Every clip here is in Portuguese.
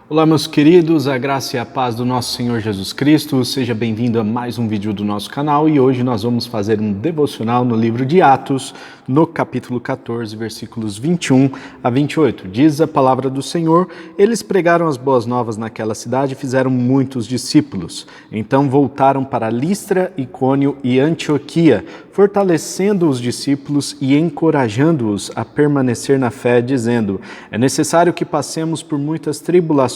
Olá, meus queridos, a graça e a paz do nosso Senhor Jesus Cristo. Seja bem-vindo a mais um vídeo do nosso canal e hoje nós vamos fazer um devocional no livro de Atos, no capítulo 14, versículos 21 a 28. Diz a palavra do Senhor: eles pregaram as boas novas naquela cidade e fizeram muitos discípulos. Então voltaram para Listra, Icônio e Antioquia, fortalecendo os discípulos e encorajando-os a permanecer na fé, dizendo: é necessário que passemos por muitas tribulações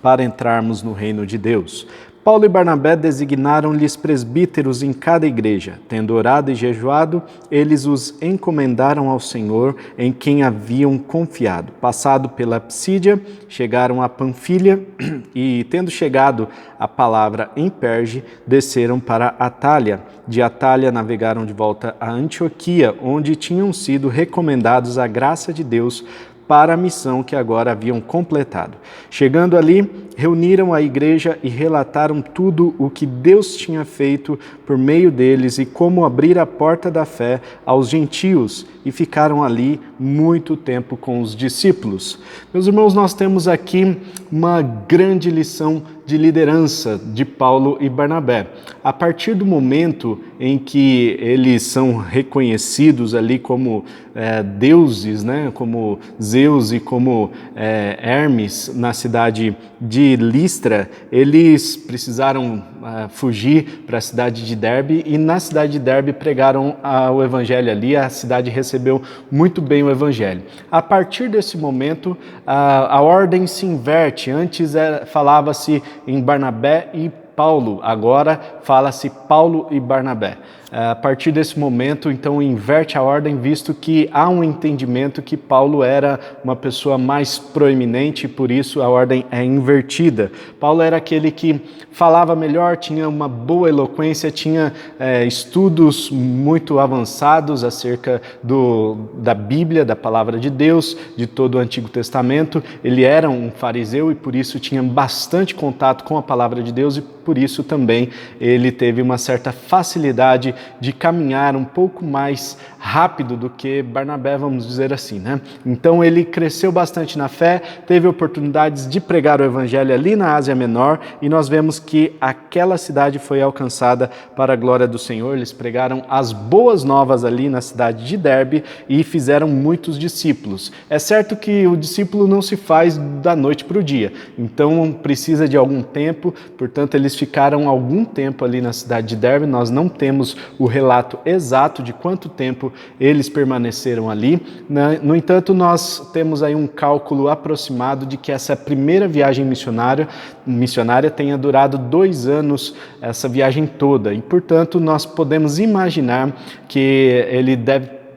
para entrarmos no reino de Deus. Paulo e Barnabé designaram-lhes presbíteros em cada igreja. Tendo orado e jejuado, eles os encomendaram ao Senhor, em quem haviam confiado. Passado pela Psídia, chegaram a Panfilha e, tendo chegado a palavra em Perge, desceram para Atália. De Atália navegaram de volta a Antioquia, onde tinham sido recomendados à graça de Deus para a missão que agora haviam completado. Chegando ali, reuniram a igreja e relataram tudo o que Deus tinha feito por meio deles e como abrir a porta da fé aos gentios, e ficaram ali muito tempo com os discípulos. Meus irmãos, nós temos aqui uma grande lição de liderança de Paulo e Barnabé. A partir do momento em que eles são reconhecidos ali como deuses, né, como Zeus e como Hermes na cidade de Listra, eles precisaram fugir para a cidade de Derbe e na cidade de Derbe pregaram o evangelho ali. A cidade recebeu muito bem o evangelho. A partir desse momento, a ordem se inverte. Antes falava-se em Barnabé e Paulo, agora fala-se Paulo e Barnabé. A partir desse momento, então, inverte a ordem, visto que há um entendimento que Paulo era uma pessoa mais proeminente e por isso a ordem é invertida. Paulo era aquele que falava melhor, tinha uma boa eloquência, tinha estudos muito avançados acerca da Bíblia, da Palavra de Deus, de todo o Antigo Testamento. Ele era um fariseu e por isso tinha bastante contato com a Palavra de Deus e por isso também ele teve uma certa facilidade de caminhar um pouco mais rápido do que Barnabé, vamos dizer assim, né? Então ele cresceu bastante na fé, teve oportunidades de pregar o evangelho ali na Ásia Menor e nós vemos que aquela cidade foi alcançada para a glória do Senhor. Eles pregaram as boas novas ali na cidade de Derbe e fizeram muitos discípulos. É certo que o discípulo não se faz da noite para o dia, então precisa de algum tempo, portanto eles ficaram algum tempo ali na cidade de Derbe. Nós não temos o relato exato de quanto tempo eles permaneceram ali. No entanto, nós temos aí um cálculo aproximado de que essa primeira viagem missionária tenha durado 2 anos, essa viagem toda. E, portanto, nós podemos imaginar que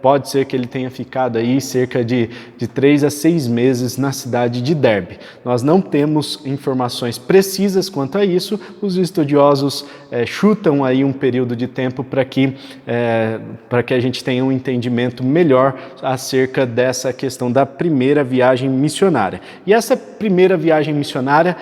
pode ser que ele tenha ficado aí cerca de 3 a 6 meses na cidade de Derbe. Nós não temos informações precisas quanto a isso. Os estudiosos chutam aí um período de tempo para que a gente tenha um entendimento melhor acerca dessa questão da primeira viagem missionária. E essa primeira viagem missionária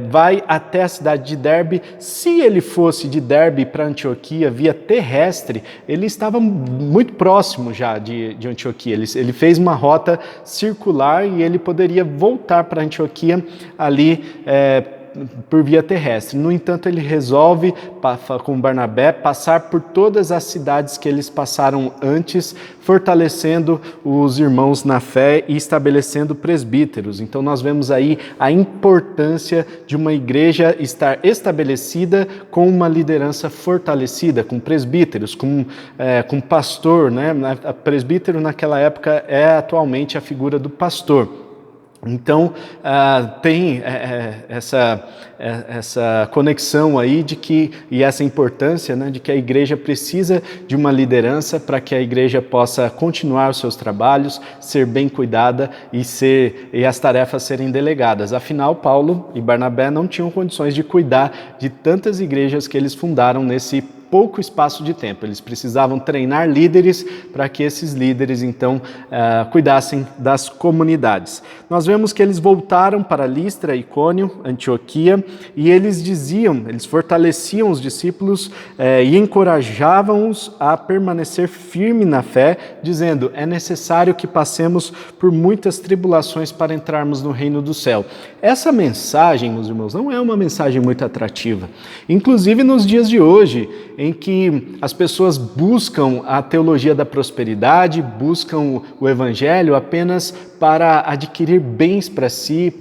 vai até a cidade de Derbe. Se ele fosse de Derbe para Antioquia via terrestre, ele estava muito próximo já de Antioquia. Ele fez uma rota circular e ele poderia voltar para Antioquia ali por via terrestre. No entanto, ele resolve, com Barnabé, passar por todas as cidades que eles passaram antes, fortalecendo os irmãos na fé e estabelecendo presbíteros. Então nós vemos aí a importância de uma igreja estar estabelecida com uma liderança fortalecida, com presbíteros, com pastor, né? Presbítero naquela época é atualmente a figura do pastor. Então, tem essa conexão aí e essa importância, né, de que a igreja precisa de uma liderança para que a igreja possa continuar os seus trabalhos, ser bem cuidada e as tarefas serem delegadas. Afinal, Paulo e Barnabé não tinham condições de cuidar de tantas igrejas que eles fundaram nesse pouco espaço de tempo. Eles precisavam treinar líderes para que esses líderes, então, cuidassem das comunidades. Nós vemos que eles voltaram para Listra, Icônio, Antioquia, e eles fortaleciam os discípulos e encorajavam-os a permanecer firme na fé, dizendo: é necessário que passemos por muitas tribulações para entrarmos no reino do céu. Essa mensagem, meus irmãos, não é uma mensagem muito atrativa. Inclusive nos dias de hoje, em que as pessoas buscam a teologia da prosperidade, buscam o evangelho apenas para adquirir bens para si,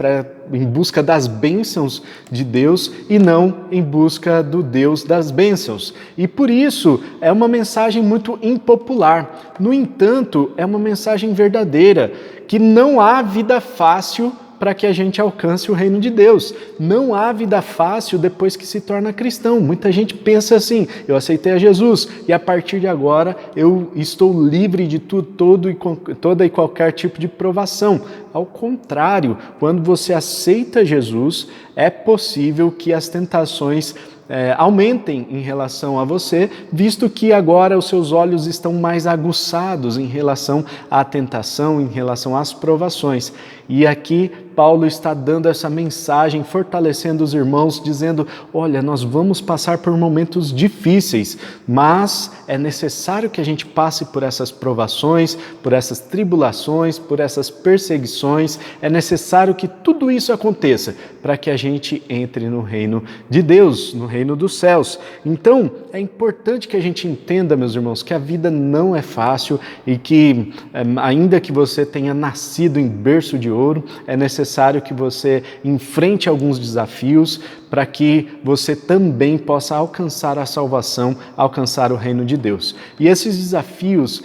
em busca das bênçãos de Deus e não em busca do Deus das bênçãos. E por isso é uma mensagem muito impopular. No entanto, é uma mensagem verdadeira, que não há vida fácil para que a gente alcance o reino de Deus. Não há vida fácil depois que se torna cristão. Muita gente pensa assim: eu aceitei a Jesus e a partir de agora eu estou livre de toda e qualquer tipo de provação. Ao contrário, quando você aceita Jesus, é possível que as tentações aumentem em relação a você, visto que agora os seus olhos estão mais aguçados em relação à tentação, em relação às provações. E aqui Paulo está dando essa mensagem, fortalecendo os irmãos, dizendo: olha, nós vamos passar por momentos difíceis, mas é necessário que a gente passe por essas provações, por essas tribulações, por essas perseguições. É necessário que tudo isso aconteça para que a gente entre no reino de Deus, no reino dos céus. Então, é importante que a gente entenda, meus irmãos, que a vida não é fácil e que, ainda que você tenha nascido em berço de ouro, é necessário que você enfrente alguns desafios para que você também possa alcançar a salvação, alcançar o reino de Deus. E esses desafios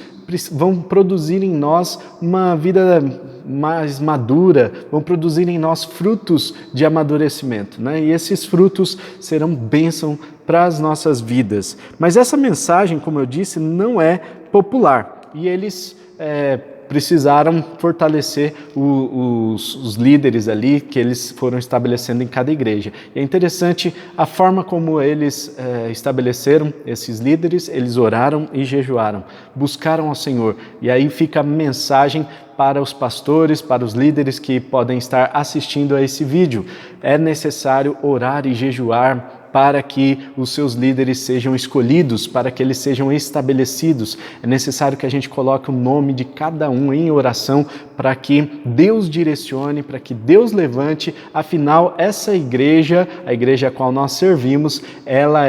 vão produzir em nós uma vida mais madura, vão produzir em nós frutos de amadurecimento, né? E esses frutos serão bênção para as nossas vidas. Mas essa mensagem, como eu disse, não é popular e eles precisaram fortalecer os líderes ali que eles foram estabelecendo em cada igreja. E é interessante a forma como eles estabeleceram esses líderes. Eles oraram e jejuaram, buscaram ao Senhor. E aí fica a mensagem para os pastores, para os líderes que podem estar assistindo a esse vídeo. É necessário orar e jejuar para que os seus líderes sejam escolhidos, para que eles sejam estabelecidos. É necessário que a gente coloque o nome de cada um em oração para que Deus direcione, para que Deus levante. Afinal, essa igreja, a igreja a qual nós servimos, ela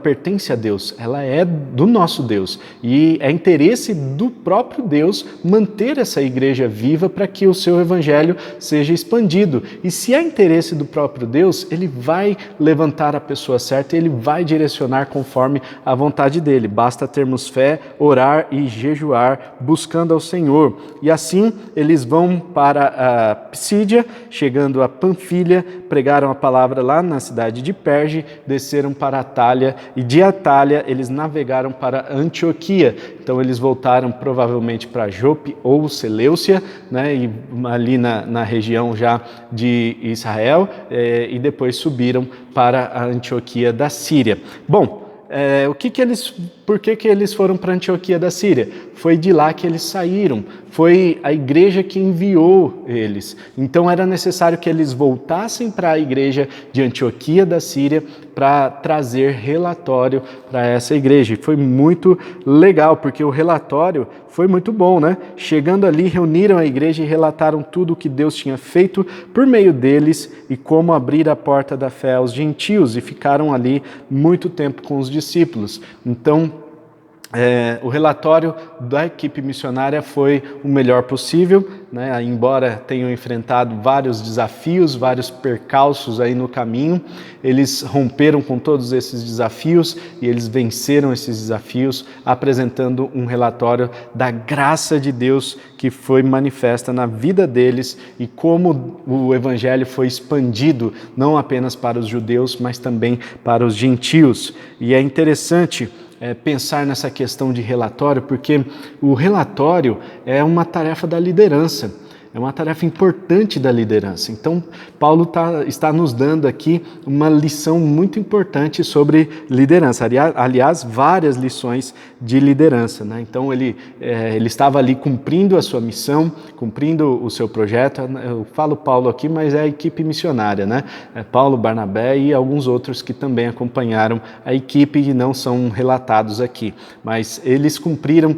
pertence a Deus, ela é do nosso Deus. E é interesse do próprio Deus manter essa igreja viva para que o seu evangelho seja expandido. E se é interesse do próprio Deus, ele vai levantar a pessoa certa e ele vai direcionar conforme a vontade dele. Basta termos fé, orar e jejuar, buscando ao Senhor. E assim eles vão para a Psídia, chegando a Panfilha, pregaram a palavra lá na cidade de Perge, desceram para Atália e de Atália eles navegaram para Antioquia. Então eles voltaram provavelmente para Jope ou Seleucia, né, e ali na região já de Israel, e depois subiram para a Antioquia da Síria. Bom, por que eles foram para a Antioquia da Síria? Foi de lá que eles saíram, foi a igreja que enviou eles. Então era necessário que eles voltassem para a igreja de Antioquia da Síria para trazer relatório para essa igreja. E foi muito legal, porque o relatório foi muito bom, né? Chegando ali, reuniram a igreja e relataram tudo o que Deus tinha feito por meio deles e como abrir a porta da fé aos gentios, e ficaram ali muito tempo com os discípulos. Então, o relatório da equipe missionária foi o melhor possível, né? Embora tenham enfrentado vários desafios, vários percalços aí no caminho, eles romperam com todos esses desafios e eles venceram esses desafios, apresentando um relatório da graça de Deus que foi manifesta na vida deles e como o evangelho foi expandido não apenas para os judeus, mas também para os gentios. E é interessante pensar nessa questão de relatório, porque o relatório é uma tarefa da liderança. é uma tarefa importante da liderança. Então, Paulo está nos dando aqui uma lição muito importante sobre liderança. Aliás, várias lições de liderança, né? Então, ele estava ali cumprindo a sua missão, cumprindo o seu projeto. Eu falo Paulo aqui, mas é a equipe missionária, né? Paulo, Barnabé e alguns outros que também acompanharam a equipe e não são relatados aqui. Mas eles cumpriram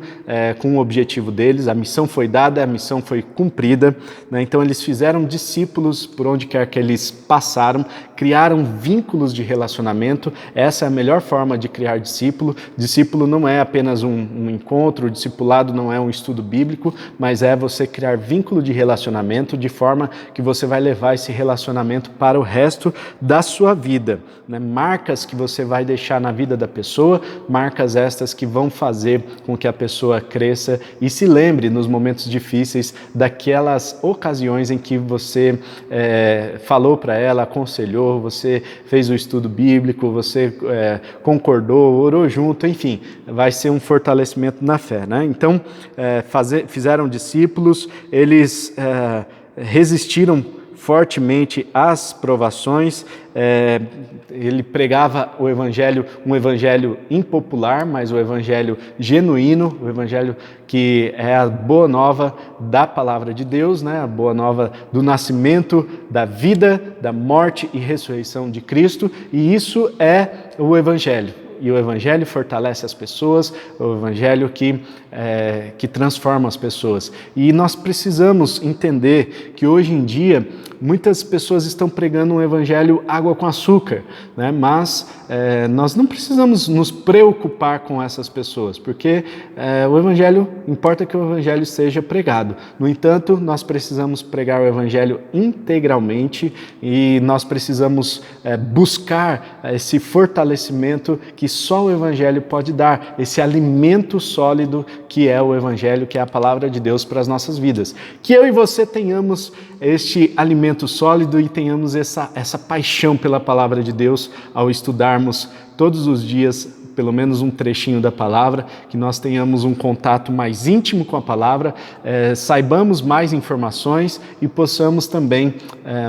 com o objetivo deles, a missão foi dada, a missão foi cumprida, né? Então eles fizeram discípulos por onde quer que eles passaram, criaram vínculos de relacionamento. Essa é a melhor forma de criar discípulo. Discípulo não é apenas um encontro, o discipulado não é um estudo bíblico, mas é você criar vínculo de relacionamento de forma que você vai levar esse relacionamento para o resto da sua vida, né? Marcas que você vai deixar na vida da pessoa, marcas estas que vão fazer com que a pessoa cresça e se lembre nos momentos difíceis daquelas ocasiões em que você falou para ela, aconselhou, você fez o estudo bíblico, você concordou, orou junto, enfim, vai ser um fortalecimento na fé, né? Então, fizeram discípulos, eles resistiram fortemente às provações. Ele pregava o evangelho, um evangelho impopular, mas o evangelho genuíno, o evangelho que é a boa nova da palavra de Deus, né? A boa nova do nascimento, da vida, da morte e ressurreição de Cristo, e isso é o evangelho. E o evangelho fortalece as pessoas, o evangelho que transforma as pessoas. E nós precisamos entender que hoje em dia muitas pessoas estão pregando um evangelho água com açúcar, né? Mas nós não precisamos nos preocupar com essas pessoas, porque o evangelho, importa que o evangelho seja pregado. No entanto, nós precisamos pregar o evangelho integralmente e nós precisamos buscar esse fortalecimento que só o evangelho pode dar, esse alimento sólido que é o evangelho, que é a palavra de Deus para as nossas vidas. Que eu e você tenhamos este alimento sólido e tenhamos essa paixão pela palavra de Deus ao estudarmos todos os dias pelo menos um trechinho da palavra, que nós tenhamos um contato mais íntimo com a palavra, saibamos mais informações e possamos também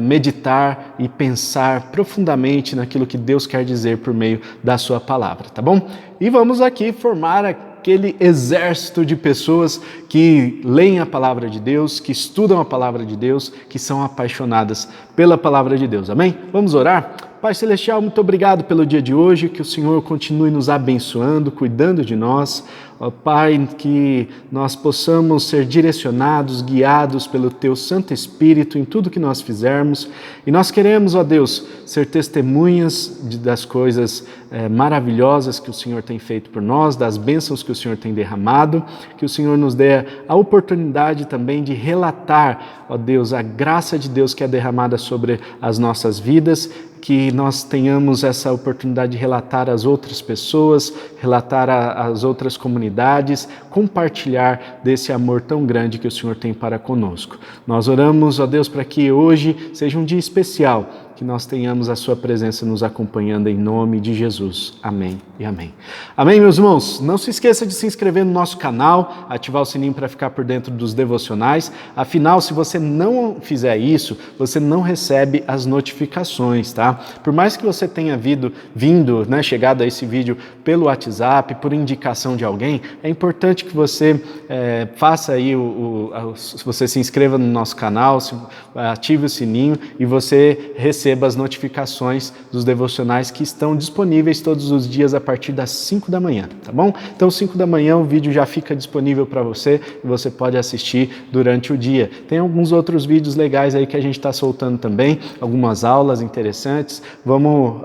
meditar e pensar profundamente naquilo que Deus quer dizer por meio da sua palavra, tá bom? E vamos aqui formar aquele exército de pessoas que leem a palavra de Deus, que estudam a palavra de Deus, que são apaixonadas pela palavra de Deus, amém? Vamos orar? Pai Celestial, muito obrigado pelo dia de hoje, que o Senhor continue nos abençoando, cuidando de nós. Ó Pai, que nós possamos ser direcionados, guiados pelo Teu Santo Espírito em tudo que nós fizermos. E nós queremos, ó Deus, ser testemunhas das coisas maravilhosas que o Senhor tem feito por nós, das bênçãos que o Senhor tem derramado, que o Senhor nos dê a oportunidade também de relatar, ó Deus, a graça de Deus que é derramada sobre as nossas vidas, que nós tenhamos essa oportunidade de relatar às outras pessoas, relatar às outras comunidades, compartilhar desse amor tão grande que o Senhor tem para conosco. Nós oramos, ó Deus, para que hoje seja um dia especial, que nós tenhamos a Sua presença nos acompanhando em nome de Jesus. Amém e amém. Amém, meus irmãos? Não se esqueça de se inscrever no nosso canal, ativar o sininho para ficar por dentro dos devocionais. Afinal, se você não fizer isso, você não recebe as notificações, tá? Por mais que você tenha vindo, chegado a esse vídeo pelo WhatsApp, por indicação de alguém, é importante que você faça aí, você se inscreva no nosso canal, ative o sininho e você receba as notificações dos devocionais que estão disponíveis todos os dias a partir das 5 da manhã, tá bom? Então, 5 da manhã o vídeo já fica disponível para você e você pode assistir durante o dia. Tem alguns outros vídeos legais aí que a gente está soltando também, algumas aulas interessantes. Vamos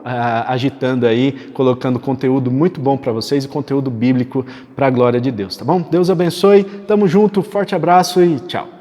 agitando aí, colocando conteúdo muito bom para vocês e conteúdo bíblico para a glória de Deus, tá bom? Deus abençoe, tamo junto, forte abraço e tchau!